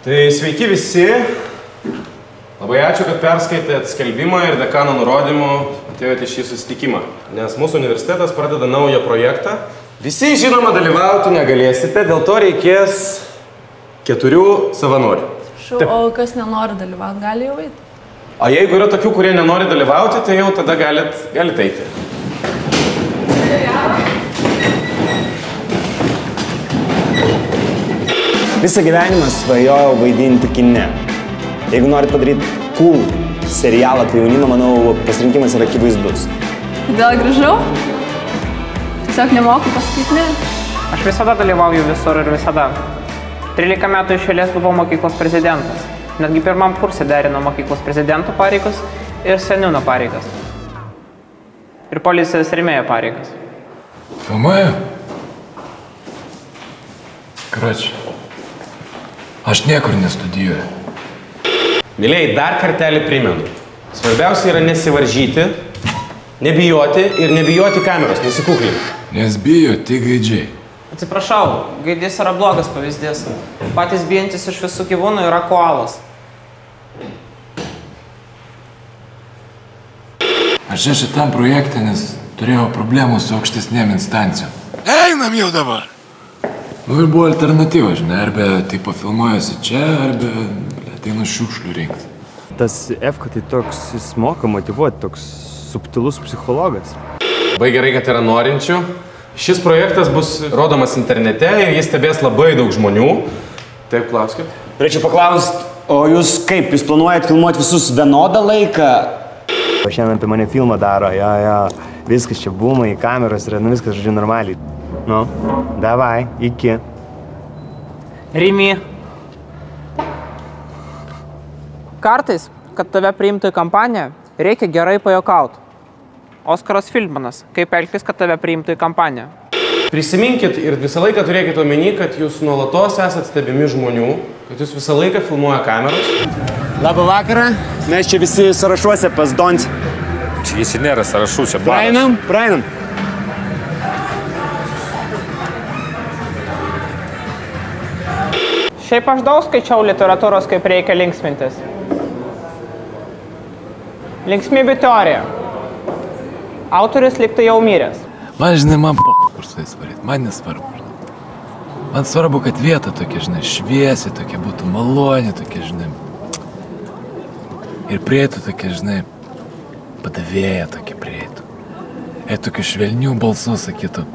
Tai sveiki visi. Labai ačiū, kad perskaitėt skelbimą ir dekano nurodymų atėjote šį susitikimą. Nes mūsų universitetas pradeda naują projektą. Visi, žinoma, dalyvauti negalėsite, dėl to reikės 4 savanorių. O kas nenori dalyvauti, gali jau eiti? O jeigu yra tokių, kurie nenori dalyvauti, tai jau tada galit eiti. Visą gyvenimą svajojau vaidinti kine. Jeigu norit padaryti cool serialą apie jaunimą, manau, pasirinkimas yra akivaizdus. Kodėl grįžau? Tiesiog nemoku pasakyti ne. Aš visada dalyvauju visur ir visada. 13 metų iš eilės buvau mokyklos prezidentas. Netgi pirmam kurse derino mokyklos prezidento pareigas ir seniūno pareigas. Ir policijos rėmėjo pareigas. Filmuoju? Kročiu. Aš niekur nestudijuoju. Mylėjai, dar kartelį primenu. Svarbiausia yra nesivaržyti, nebijoti ir nebijoti kameros, nesikuklinti. Nes bijo tik gaidžiai. Atsiprašau, gaidys yra blogas pavyzdys. Patys bijantis iš visų gyvūnų yra koalas. Aš čia šitam projekte, nes turėjau problemų su aukštesnėm instancijom. Einam jau dabar! Nu ir buvo alternatyva, žinai, arba tipo filmuojasi čia, arba ateinu šiukšlių rinkti. Tas F-ka tai toks, jis moka motyvuoti, toks subtilus psichologas. Labai gerai, kad yra norinčių. Šis projektas bus rodomas internete ir jis stebės labai daug žmonių. Taip, klauskit. Norėčiau paklausti, o jūs kaip, jūs planuojat filmuoti visus vienodą laiką? O šiandien apie mane filmą daro, jo, viskas čia bumai, kameros yra, viskas, žodžiu, normaliai. Nu, davai, iki. Rimi. Kartais, kad tave priimtų į kampaniją, reikia gerai pajuokauti. Oskaras Feldmanas, kaip elgtis, kad tave priimtų į kampaniją. Prisiminkit ir visą laiką turėkit omeny, kad jūs nuolatos esat stebimi žmonių, kad jūs visą laiką filmuoja kameros. Labą vakarą, mes čia visi sąrašuose pas Donci. Jis nėra sąrašų, čia baras. Praeinam. Šiaip aš daug skaičiau literatūros, kaip reikia linksmintis. Linksmybių teorija. Autorius liktai jau miręs. Man, žinai, man kur su jais varyti, man nesvarbu. Man svarbu, kad vieta tokia, žinai, šviesi, tokia būtų maloni, tokia, žinai. Ir prieitų tokia, žinai, padavėja tokia prieitų. Ir tokių švelnių balsų sakytų.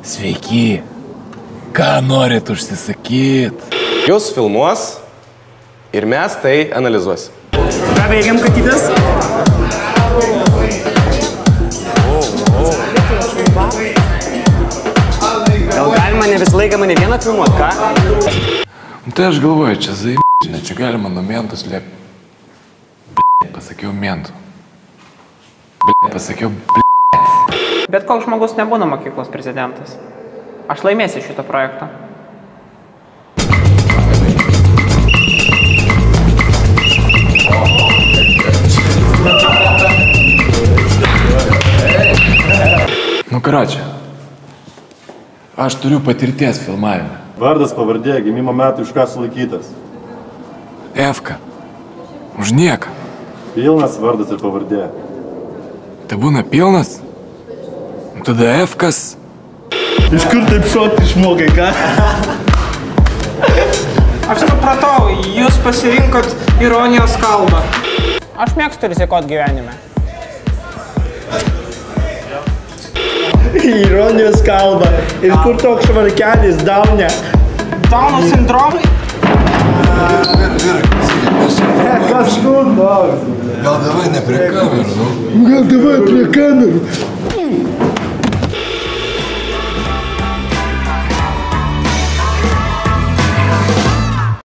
Sveiki, ką norit užsisakyt? Jūs filmuos ir mes tai analizuosim. Ką veikiam, katytės? Gal galima ne visą laiką mane vieną filmuot, ką? Tai aš galvoju, čia žinai, čia galima nuo mentų slėpti. Pasakiau mentų. Pasakiau Bet koks žmogus nebūna mokyklos prezidentas. Aš laimėsiu šitą projektą. Nu, karočią. Aš turiu patirties filmavime. Vardas, pavardė, gimimo metai už ką sulaikytas. F-ka. Už nieką. Pilnas vardas ir pavardė. Tai būna pilnas? Tada F-kas. Iš kur taip šokti išmokai, ką? Aš supratau, jūs pasirinkot ironijos kalbą. Aš mėgstu rizikuot gyvenime. Ironijos kalba. Ir kur toks švarkelis, Daunė? Dauno sindromai? Kažkur toks. Gal davai ne prie kamerų, nu? Gal davai prie kamerų.